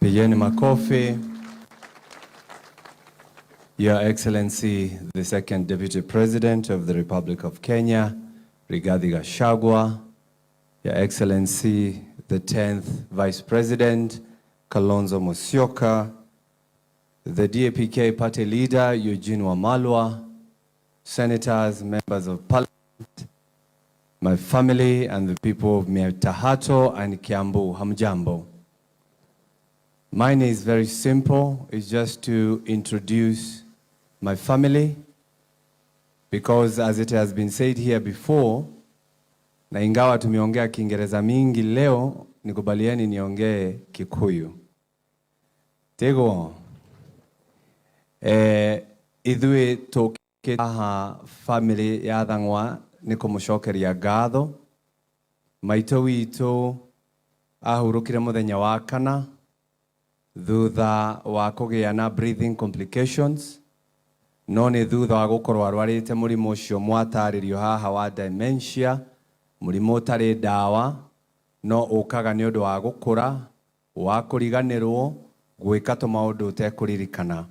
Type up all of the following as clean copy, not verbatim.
Pigeni makofi. Your Excellency, the Second Deputy President of the Republic of Kenya, Rigathi Gachagua, Your Excellency, the 10th Vice President, Kalonzo Musyoka, the DAPK Party Leader, Eugene Wamalwa, Senators, Members of Parliament, my family and the people of Tahato and Kiambu, Hamjambo. Mine is very simple. It's just to introduce my family, because as it has been said here before, na ingawa tumeongea Kiingereza mingi leo, nikubalieni niongee Kikuyu. Tego, ithui toke aha family ya thangwa nikumucokeria ngatho. Maito wito ahurukire muthenya wa kana thutha wa kugĩa na breathing complications, no nĩ thutha wa gũkorwo arwarĩte mũrimũ ũcio mwatarĩrio haha wa dementia, mũrimũ ũtarĩ ndawa, no ũkaga nĩ ũndũ wa gũkũra, wa kũriganĩrwo, gwĩka tũmaũndũ ũtekũririkana.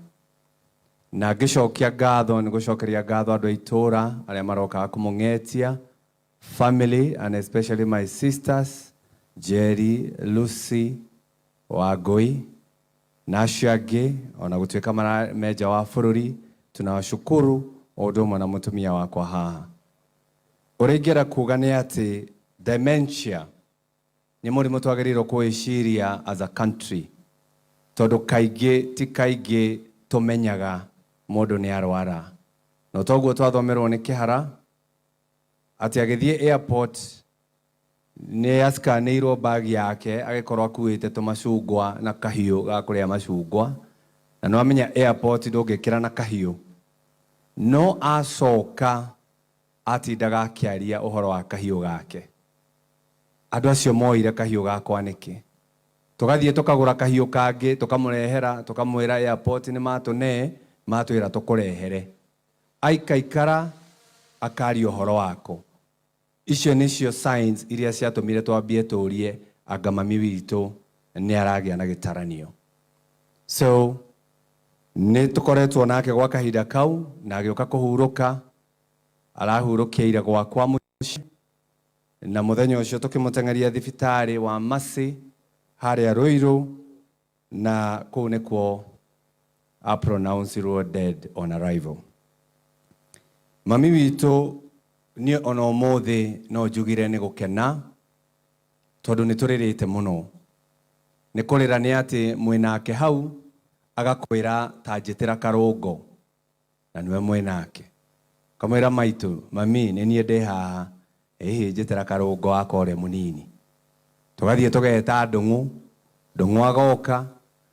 Na ngĩcokia ngatho, nĩ gũcokeria ngatho andũ a itũũra arĩa marokaga kũmũng'etia, family and especially my sisters Jerry, Lucy, Wangui, na acio angĩ ona gũtuĩka meja wa bũrũri, tunawashukuru o ũndũ ũmwe na mũtumia wakwa haha. Ũrĩa ingĩenda kuuga nĩ atĩ dementia nĩ mũrimũ twagĩrĩirwo kwĩciria as a country, tondũ kaingĩ ti kaingĩ tũmenyaga mũndũ nĩ arwara. No toguo twathomerwo nĩ kĩhara atĩ agĩthiĩ airport nĩ askanĩirwo bagi yake agĩkorwo akuĩte tũmacungwa na kahiũ ga kũrĩa macungwa, na no amenya airport ndũngĩkĩra na kahiũ, no acoka atindaga akĩaria ũhoro wa kahiũ gake. Andũ acio moire kahiũ gakwa nĩkĩ? Tũgathiĩ tũkagũra kahiũ kangĩ tũkamũrehera, tũkamwĩra airport nĩ matũne, matwĩra tũkũrehere. Aikaikara akaria ũhoro wako. Icio nĩcio signs iria ciatũmire twambie tũrie anga mami witũ nĩ aragĩa na gĩtaranio. So nĩ tũkoretwo nake gwa kahinda kau na agĩũka kũhurũka, arahurũkia ira gwakwa mũciĩ, na mũthenya ũcio tũkĩmũteng'eria thibitarĩ wa Mercy harĩa Ruiru, na kũu nĩkuo pronounced dead on arrival. Mami witũ niĩ ona ũmũthĩ no njugire nĩ gũkena, tondũ nĩ tũrĩrĩte mũno. Nĩ kũrĩra nĩ atĩ mwĩnake hau agakwĩra ta njĩtĩra karũngo, na niwe mwĩnake. Kamwĩra maitũ, mami nĩ niĩ ndĩ haha, njĩtĩra karũngo wakwa ũrĩa mũnini. Tũgathiĩ tũgeta ndũng'ũ agoka,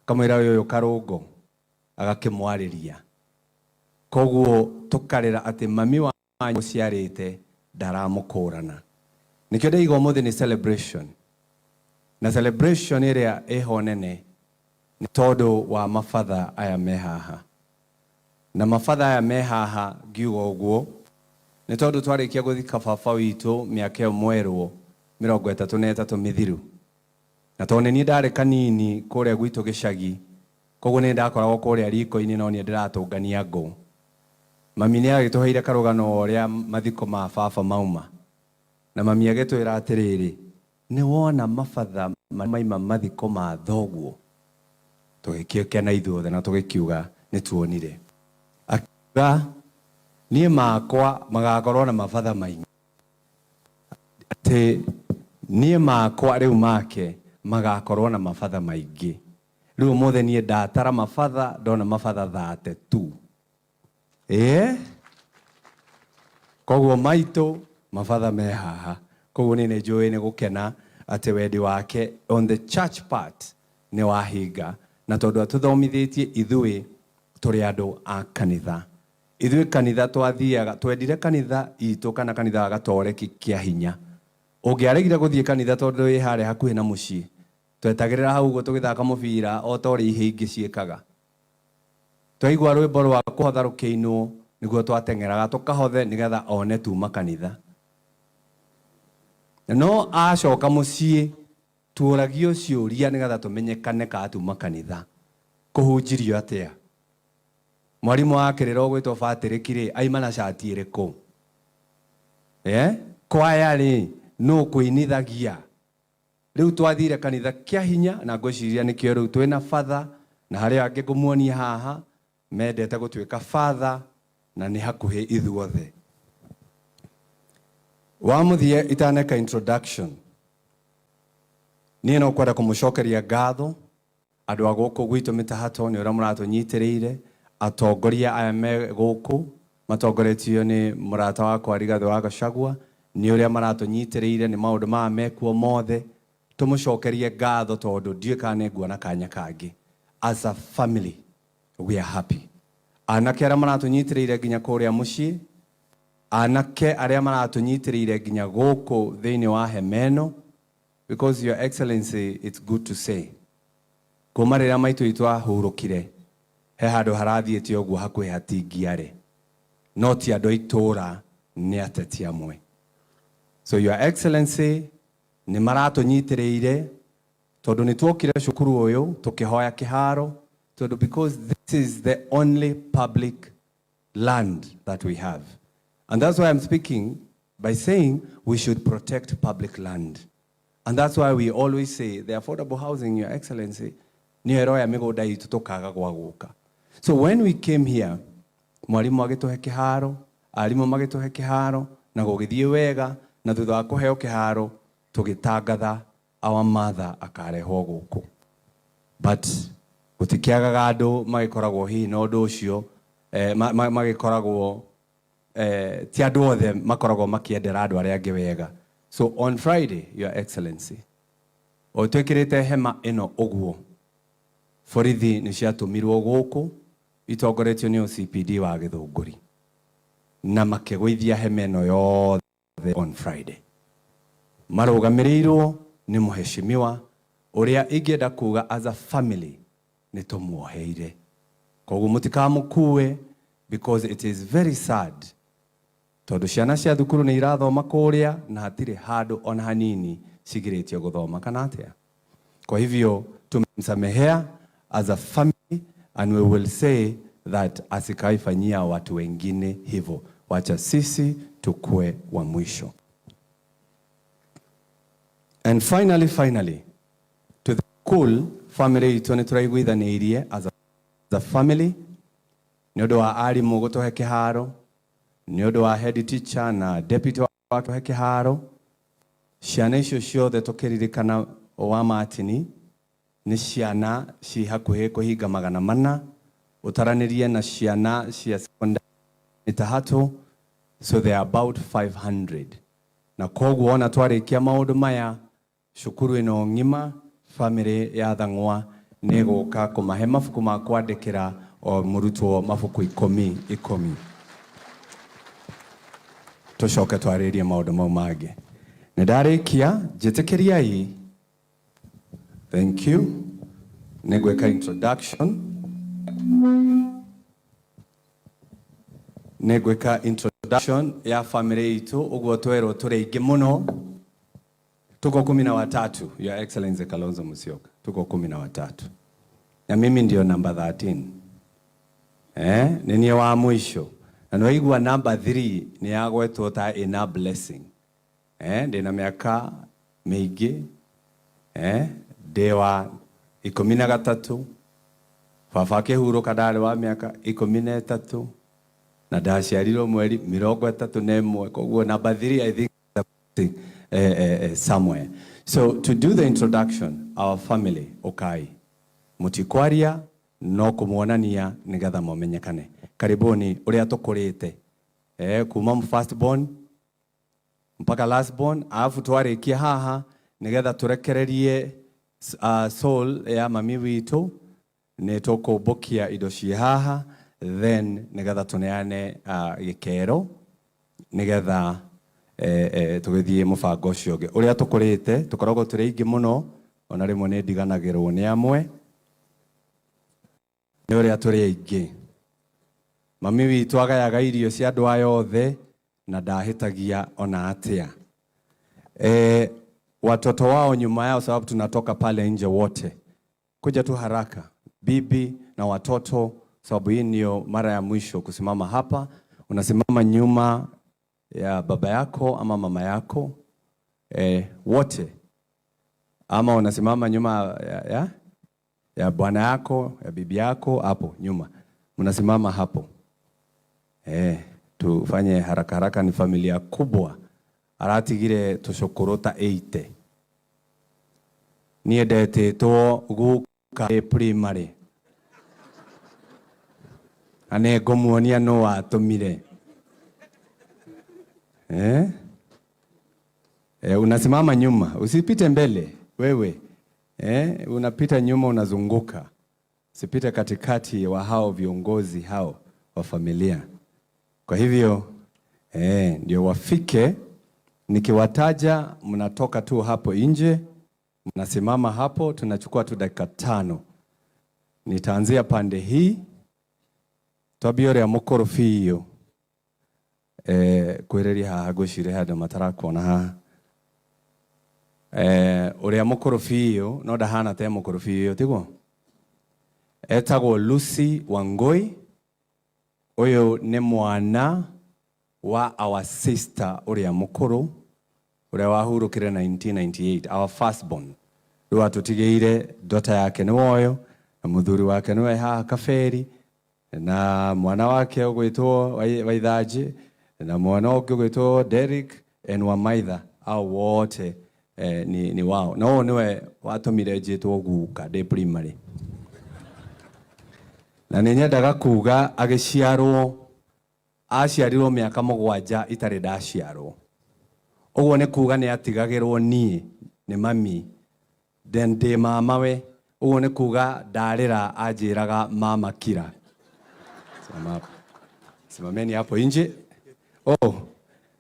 kamwĩra ũyũ karũngo, agakĩmwarĩria. Koguo tũkarĩra atĩ mami wa mũciarĩte ndaramũkũrana. Nĩkĩo ndaiga ũmũthĩ nĩ celebration, na celebration ĩrĩa ĩho nene nĩ tondũ wa mabatha aya me haha. Na mabatha aya me haha ngiuga ũguo nĩ tondũ twarĩkia gũthika baba witũ mĩaka ĩyo mwerwo 33 mĩthiru, na tondũ nĩ niĩ ndarĩ kanini kũrĩa gwitũ gĩcagi, koguo nĩ ndakoragwo kũrĩa riko-inĩ no niĩ ndĩratũngania ngũ. Mami nĩ agĩtũheire karũgano ũrĩa mathiko ma baba mauma, na mami agĩtwĩra atĩrĩrĩ, nĩ wona mabatha maima mathiko ma thoguo? Tũgĩkĩkena ithuothe na tũgĩkiuga nĩ tuonire. Akiuga niĩ makwa magakorwo na mabatha maingĩ, atĩ niĩ makwa rĩu make magakorwo na mabatha maingĩ. Rĩu ũmũthĩ niĩ ndatara mabatha, ndona mabatha 32. Koguo maitũ mabatha me haha, koguo nĩ njũĩ nĩ gũkena atĩ wendi wake on the church part nĩ wahinga, na tondũ atũthomithĩtie ithuĩ tũrĩ andũ a kanitha. Ithuĩ kanitha twathiaga, twendire kanitha itũ kana kanitha wa gatoreki kĩa hinya. Ũngĩaregire gũthiĩ kanitha tondũ wĩ harĩa hakuhĩ na mũciĩ, twetagĩrĩra hau ũguo tũgĩthaka mũbira o ta ũrĩa ihĩ ingĩ ciĩkaga. Twaigua rwĩmbo rwa kũhotha rũkĩinwo nĩguo twateng'eraga tũkahothe nĩgetha one tuma kanitha. No acoka mũciĩ tuoragio ciuria nigetha tumenyekane ka tuma kanitha kuhunjirio atia. Mwarimu wake rero gwitwo Patrick ri aima na shati iriku kwaya ri no kuinithagia riu twathire kanitha kia hinya na ngwiciria nikio riu twina father na hari angi ngumuonia haha mendete gutwika father na ni hakuhi ithuothe. Wamuthie itaneka introduction ni no kwenda kumucokeria ngatho andu aguku gwitu mitahato ni ura muratunyitirire atongoria aya me guku matongoretio ni murata wakwa Rigathi wa Gachagua ni uria maratunyitirire ni maundu ma mekuo mothe tumucokerie ngatho tondu ndiekane nguona kanya kangi. As a family we are happy. Anake aria maratunyitirire nginya kuria mucii, anake aria maratunyitirire nginya guku thiini wa hemeno, because your excellency it's good to say kuma riria maitu itwa hurukire he handu harathiete oguo hakuhi hatingiare no ti andu aitura ni ateti amwe. So your excellency ni maratunyitirire tondu ni twokire cukuru uyu tukihoya kiharo tondu because this is the only public land that we have, and that's why I'm speaking by saying we should protect public land. And that's why we always say the affordable housing, your excellency, ni ero ya migunda itu tukaga gwaguka. So when we came here, mwarimu agituhe kiharo, arimu magituhe kiharo, na gugithie wega, na thutha wa kuheo kiharo, tugitangatha our mother akareho guku. But gutikiagaga andu magikoragwo hi no ndu ucio magikoragwo ti andu othe makoragwo makiendera andu aria angi wega. So on Friday, your excellency, otwekirite hema ino oguo borithi ni ciatumirwo guku itongoretio ni OCPD wa Githunguri na makigwithia hema ino yothe on Friday. Marugamirirwo ni muheshimiwa uria ingienda kuga as a family ni tumuoheire koguo mutikamukue, because it is very sad tondu ciana cia thukuru ni irathoma kuria na hatire handu ona hanini cigiritio guthoma kana atia. Kwa hivyo tumemsamehea as a family, and we will say that asikaifanyia watu wengine hivyo, wacha sisi tukue wa mwisho. And finally to the cool family itone turaiguithanirie as a family ni undu wa arimu gutuhe kiharo, ni undu wa head teacher na deputy wa tuhe kiharo. Ciana icio ciothe tukiririkana wa matini ni ciana ci hakuhi kuhinga 400 utaranirie na ciana cia secondary itahatu, so they are about 500. Na koguo ona twarikia maundu maya cukuru ino ngima family ya Thang'wa ni guka kumahe mabuku ma kwandikira o murutwo mabuku 10 tucoke twaririe maundu mau mangĩ. Nidarikia jitikiriai. Thank you. Negweka introduction. Negweka introduction ya family itu uguo twero turi ingi muno. Tuko 13, Your Excellency Kalonzo Musyoka. Tuko 13. Na mimi ndio number 13. Nini wa mwisho. Na noigwa number 3 ni yagwetwo ta ina blessing. Ndina miaka meigi. Dewa 13. Baba akihuruka ndari wa miaka 13. Na ndaciarirwo mweri 31. Koguo number 3 I think somewhere. So to do the introduction, our family Okai mutikwaria no kumuonania nigetha momenyekane. Karibuni uria tukurite kuma first born mpaka last born, afu twarikia haha nigetha turekererie soul ya mami witu ni tukumbukia indo ci haha, then nigetha tuneane gikero nigetha tugithie mubango ucio ungi uria tukurite tukoragwo turi ingi muno, ona rimwe ni ndiganagirwo ni amwe ni uria turi ingi. Mami witu agayaga irio cia andu aya othe na ndahitagia ona atia. watoto wao nyuma yao, sababu tunatoka pale nje wote. Kuja tu haraka, bibi na watoto, sababu hii ndio mara ya mwisho kusimama hapa. Unasimama nyuma ya baba yako ama mama yako wote, ama unasimama nyuma ya bwana yako, ya bibi yako hapo nyuma. Mnasimama hapo. Tufanye haraka haraka, ni familia kubwa. Aratigire tushokorota 80. Niendete to guka primary. Ane gomuonia no watumire. Unasimama nyuma, usipite mbele wewe. Unapita nyuma, unazunguka. Usipite katikati wa hao viongozi hao wa familia. Kwa hivyo ndio wafike, nikiwataja mnatoka tu hapo nje, mnasimama hapo, tunachukua tu dakika 5. Nitaanzia pande hii. Twabiore ya mukorofi iyo. Kwereria hagushire hada matarakona ha. Ore ya mukorofi iyo, no dahana te mukorofi iyo, tigo? Etago Lucy Wangoi. Oyo ne mwana wa our sister Uria Mukuru, Uria wahurukire 1998, our firstborn. Rwa tutigeire daughter yake ni woyo, na muthuri wake ni ha Kaferi, na mwana wake ugwitwo Waithaji, na mwana wake ugwitwo Derek and Wamaitha, au wote ni wao. Na wao niwe watumire jitwo guka de primary. Na nenyendaga kuga agiciarwo aciarirwo miaka 7 itari ndaciarwo. Ogwo ne kuga ne atigagirwo ni mami then de mama we. Ogwo ne kuga ndarira anjiraga mama Kira. Simameni hapo nje.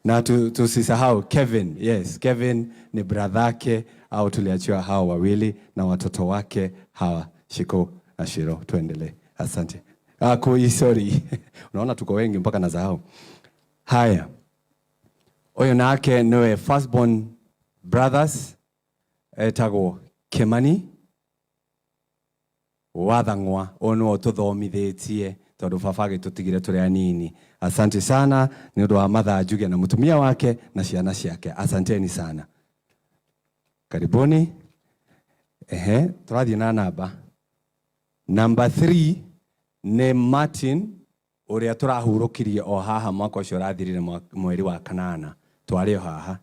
Na tusisahau Kevin. Yes, Kevin ni brother yake, au tuliachiwa hawa wawili na watoto wake hawa Shiko na Shiro. Tuendelee. Asante. Sorry. Unaona tuko wengi mpaka nasahau. Haya. Oyo nake niwe firstborn brothers etago Kemani Wathangwa. Ono tuthomithetie tondu baba tutigire turi anini. Asante sana ni undu wa Matha Njuge na mutumia wake na ciana ciake. Asanteni sana. Karibuni. Turathi na namba. Number 3 ne Martin uria turahurukirie o haha mwaka ucio rathirire mweri wa kanana. Twari o haha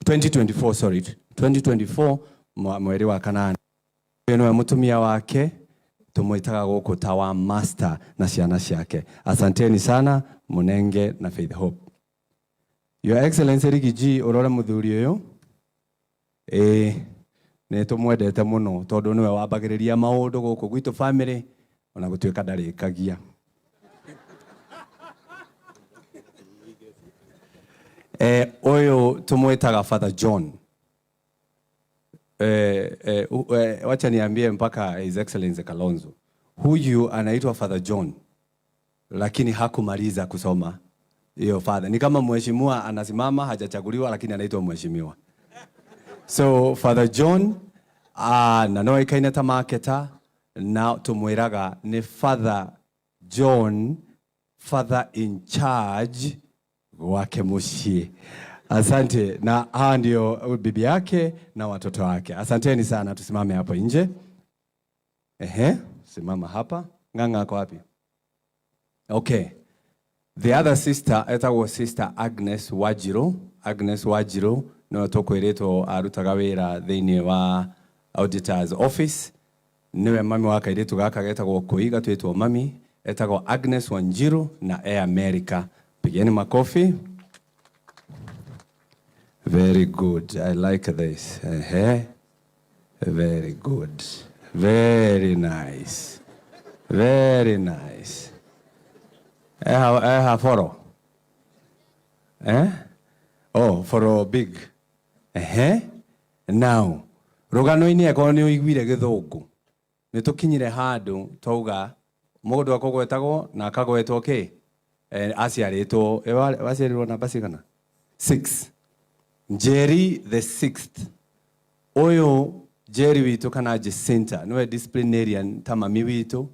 2024, sorry, 2024 mweri wa kanana. Eno mutumia wake tumuitaga guku tawa master na ciana ciake. Asanteni sana Munenge na Faith Hope. Your Excellency Rigiji urora muthuri uyu ne tumwendete muno tondu niwe wambagiriria maundu guku gwitu family ona gutuika ndarikagia. Oyo tumwitaga Father John. Wacha niambie mpaka His Excellency Kalonzo. Huyu anaitwa Father John, lakini hakumaliza kusoma hiyo father. Ni kama mheshimiwa anasimama hajachaguliwa lakini anaitwa mheshimiwa. So Father John na no ikaine ta marketer na tumwiraga ni Father John, father in charge wake mushie. Asante, na hawa ndio bibi yake na watoto wake. Asanteni sana, tusimame hapo nje. Simama hapa. Nganga kwa wapi? Okay. The other sister, etago Sister Agnes Wajiro. Agnes Wajiro no tokwereto arutaga wira thiini wa auditor's office. Niwe mami wa kairetu gaka getagwo Kuiga, twetwo mami etagwo Agnes Wanjiru na Air America. Pigeni makofi. Very good. I like this. Very good. Very nice. Very nice. Foro. Oh, foro big. Now, rugano-ini eko ni uiguire githungu. Ni tukinyire handu twauga mundu akogwetagwo na akagwetwo ki aciaritwo waciarirwo namba cigana 6. Jerry the 6th. Oyo Jerry wito kana Jacinta. Niwe disciplinarian ta mami wito.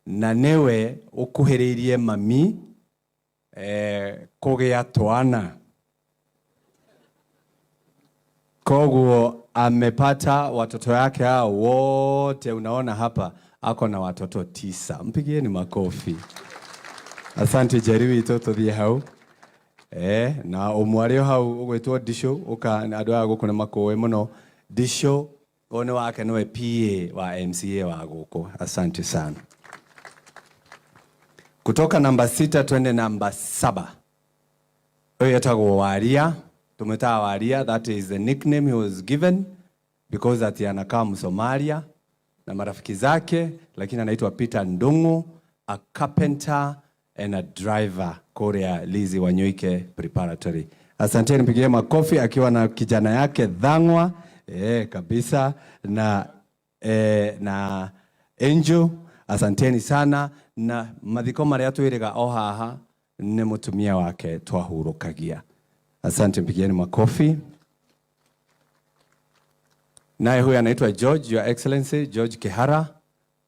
Na newe ukuheririe mami kogea twana. Koguo amepata watoto yake hao wote, unaona hapa ako na watoto 9. Mpigieni makofi. Asante Jerry wito tuthie hau. Na omwario hau ugwetwo Disho uka andu a guku na makowe muno. Disho one wake nowe PA wa MCA wa guku. Asante sana. Kutoka namba 6 twende namba 7. Oyo yetagwo Waria. Tumeta Waria, that is the nickname he was given because ati anakaa Msomalia na marafiki zake, lakini anaitwa Peter Ndungu, a carpenter and a driver, Korea Lizi Wanyoike Preparatory. Asanteni, mpigie makofi akiwa na kijana yake Dhangwa kabisa na Angel. Asanteni sana, na mathiko maria twiriga o haha ni mutumia wake twahurukagia. Asante, mpigieni makofi. Naye huyu anaitwa George, Your Excellency George Kihara.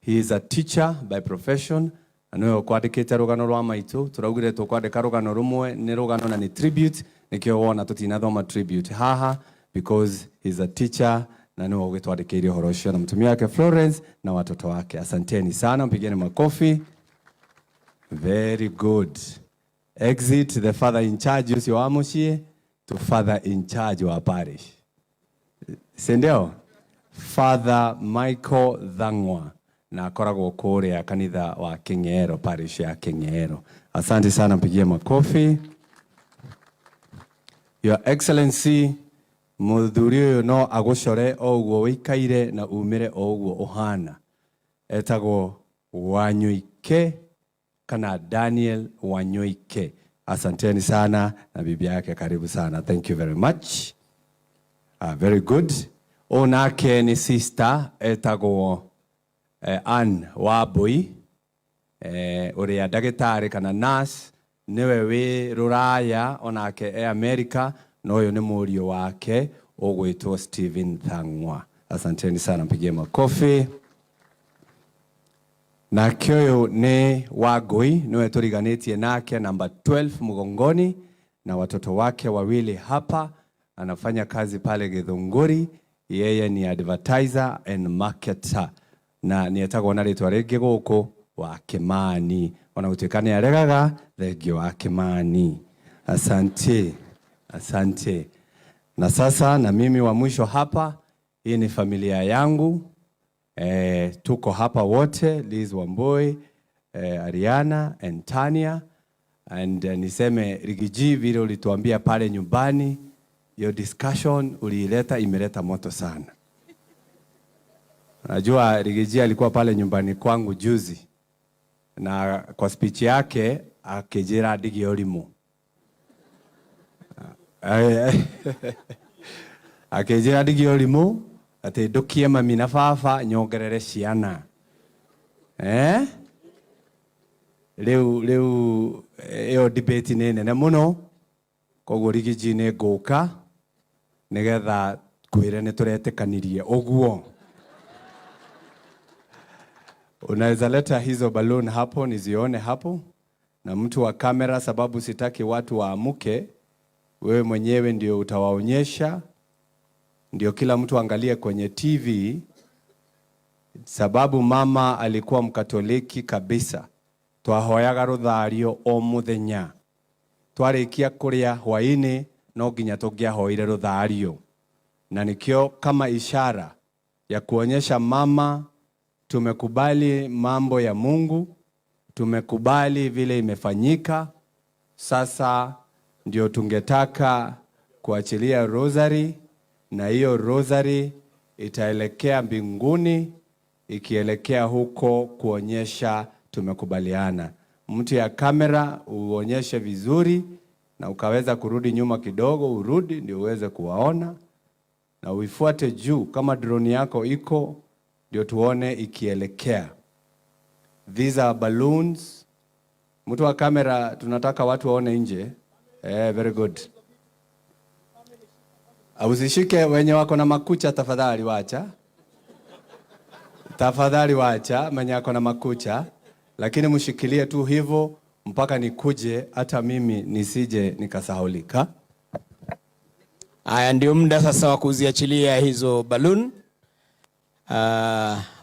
He is a teacher by profession. Anoyo kwandikite rugano rwa maitu, turaugire tukwandika rugano rumwe ni rugano na ni tribute, nikio wona tutinathoma tribute haha because he is a teacher na niwe ugitwandikiire horo ucio na mtumia wake Florence na watoto wake. Asanteni sana, mpigieni makofi. Very good. Exit the father in charge ucio wa mucie to father in charge wa parish. Sendeo Father Michael Dhangwa na akoragwo kuria kanitha wa King'ero, parish ya King'ero. Asante sana, mpigie makofi. Your Excellency, muthuri uyu no agucore oguo wikaire na umire oguo uhana. Etagwo Wanyoike kana Daniel Wanyoike. Asanteni sana, na bibi yake karibu sana. Thank you very much. Very good. Onake ni sister etagwo Ann Wabui, uria ndagitari kana nurse, niwe wi Ruraya, onake America, no uyu ni murio wake ugwitwo Stephen Thangwa. Asanteni sana, mpigie makofi. Na kioyo ni Wagui, niwe turiganitie nake namba 12 mugongoni, na watoto wake wawili hapa. Anafanya kazi pale Githunguri. Yeye ni advertiser and marketer, na nietagwo na ritwa ringi guku wa Kimani. Ona gutikane aregaga thengio wa Kimani. Asante. Asante. Na sasa na mimi wa mwisho hapa, hii ni familia yangu. Tuko hapa wote, Liz Wamboi, Ariana and Tania, and niseme Rigiji vile ulituambia pale nyumbani, your discussion uliileta imeleta moto sana. Najua Rigiji alikuwa pale nyumbani kwangu juzi, na kwa speech yake akejera Digi Olimu. Akejera Digi Olimu ate dokie mami na fafa nyongerere ciana. Leu eo debate nene muno, koguo Rigiji ne nguka nigetha kwire ni turetekanirie oguo. Unaweza leta hizo balloon hapo nizione hapo, na mtu wa kamera, sababu sitaki watu waamuke, wewe mwenyewe ndio utawaonyesha, ndio kila mtu angalie kwenye TV, sababu mama alikuwa Mkatoliki kabisa. Twahoyaga ruthario o muthenya, twarikia kuria hwaini no nginya tungiahoire ruthario, na nikio kama ishara ya kuonyesha mama tumekubali mambo ya Mungu, tumekubali vile imefanyika. Sasa ndio tungetaka kuachilia rosary, na hiyo rosary itaelekea mbinguni, ikielekea huko kuonyesha tumekubaliana. Mtu ya kamera uonyeshe vizuri, na ukaweza kurudi nyuma kidogo, urudi ndio uweze kuwaona, na uifuate juu kama drone yako iko, ndio tuone ikielekea. These are balloons. Mtu wa kamera tunataka watu waone nje. Very good. Usishike wenye wako na makucha, tafadhali wacha. Tafadhali wacha mwenye wako na makucha, lakini mshikilie tu hivyo mpaka nikuje, hata mimi nisije nikasahaulika. Haya, ndio muda sasa wa kuziachilia hizo balloon.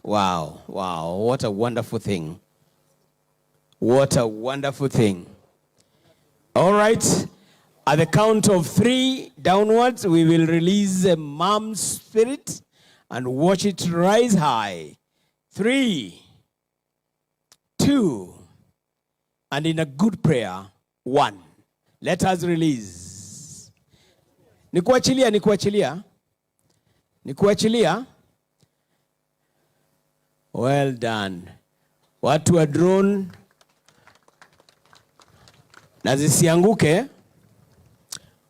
Wow, what a wonderful thing. What a wonderful thing. All right. At the count of 3 downwards, we will release the mom's spirit and watch it rise high. 3, 2, and in a good prayer, 1. Let us release. Nikuachilia. Well done. Watu wa drone na zisianguke.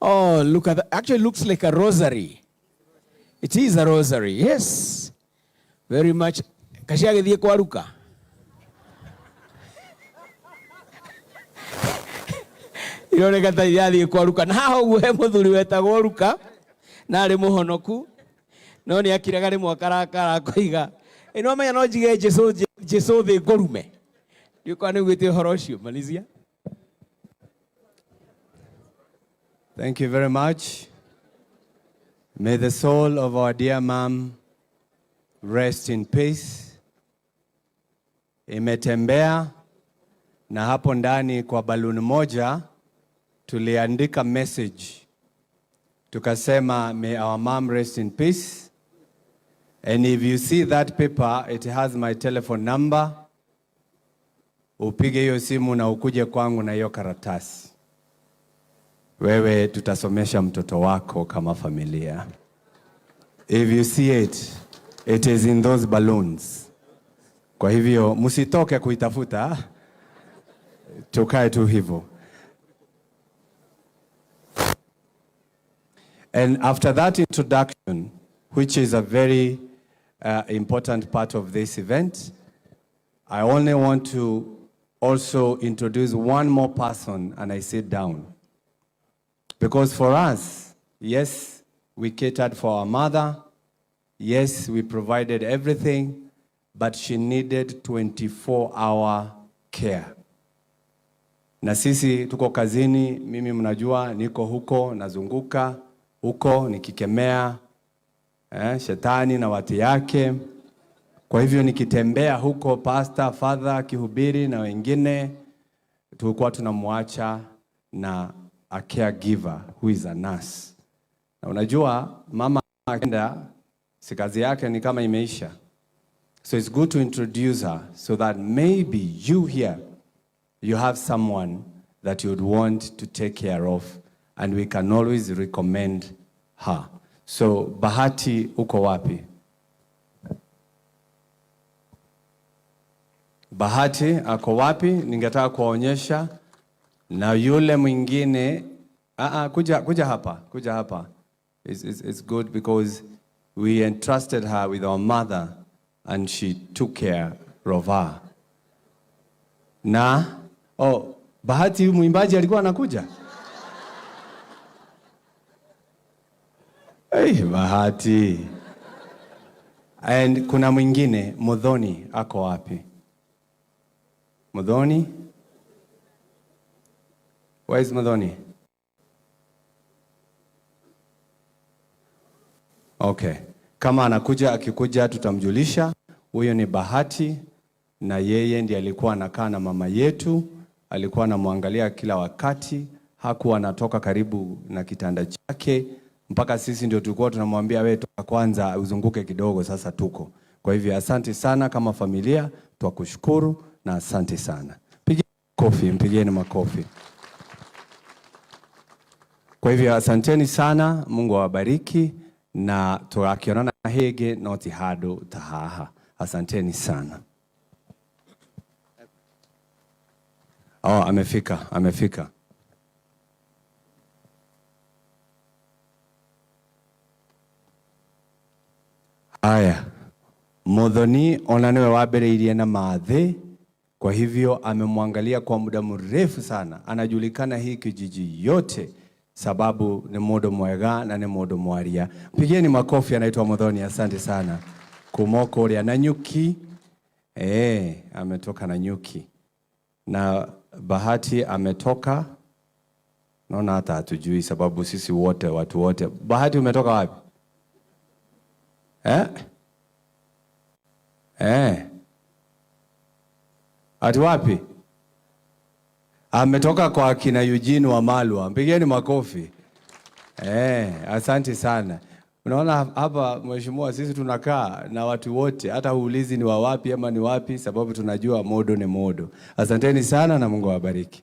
Oh, look at that. Actually looks like a rosary. It is a rosary. Yes. Very much. Kashiagethie kwaruka. Ironeka ta yathie kwaruka. Na ho he muthuri wetagwo Ruka na ari muhonoku. No ni akiraga ri mwakarakara koiga. Ino menya no njige Jesu the ngorume. Yuko ani gwite horo ucio malizia. Thank you very much. May the soul of our dear mom rest in peace. Imetembea na hapo ndani kwa balloon moja tuliandika message. Tukasema may our mom rest in peace. And if you see that paper, it has my telephone number. Upige hiyo simu na ukuje kwangu na hiyo karatasi. Wewe tutasomesha mtoto wako kama familia. If you see it, it is in those balloons. Kwa hivyo msitoke kuitafuta, tukae tu hivyo. And after that introduction, which is a very important part of this event, I only want to also introduce one more person, and I sit down. Because for us, yes, we catered for our mother. Yes, we provided everything, but she needed 24-hour care. Na sisi tuko kazini, mimi mnajua niko huko, nazunguka huko nikikemea shetani na watu yake. Kwa hivyo nikitembea huko, pastor, father, kihubiri na wengine, tulikuwa tunamwacha na a caregiver who is a nurse. Na unajua mama akenda si kazi yake ni kama imeisha. So it's good to introduce her so that maybe you here, you have someone that you would want to take care of, and we can always recommend her. So Bahati uko wapi? Bahati ako wapi? Ningetaka kuonyesha. Na yule mwingine kuja hapa. It's good because we entrusted her with our mother and she took care of her. Na Bahati mwimbaji alikuwa anakuja? Bahati. And kuna mwingine Mudhoni ako wapi? Mudhoni? Where is Mudhoni? Okay. Kama anakuja, akikuja tutamjulisha. Huyo ni Bahati, na yeye ndiye alikuwa anakaa na mama yetu, alikuwa anamwangalia kila wakati, hakuwa anatoka karibu na kitanda chake, mpaka sisi ndio tulikuwa tunamwambia wewe toka kwanza uzunguke kidogo, sasa tuko. Kwa hivyo asante sana kama familia, twakushukuru na asante sana. Mpigeni makofi. Kwa hivyo asanteni sana, Mungu awabariki, na turakionana hege noti hado tahaha. Asanteni sana. Amefika. Haya. Mudhoni onanewe wabereirie na maadhi. Kwa hivyo amemwangalia kwa muda mrefu sana. Anajulikana hii kijiji yote sababu ni mũndũ mwega na ni mũndũ mwaria. Pigeni makofi, anaitwa Muthoni. Asante sana. Kumoko uria na Nyuki. Ametoka na Nyuki. Na Bahati ametoka, naona hata hatujui sababu sisi wote, watu wote. Bahati umetoka wapi? Ati wapi? Ametoka kwa kina Eugene wa Malwa. Mpigeni makofi. Asante sana. Unaona hapa mheshimiwa, sisi tunakaa na watu wote, hata uulizi ni wa wapi ama ni wapi, sababu tunajua modo ni modo. Asanteni sana na Mungu awabariki.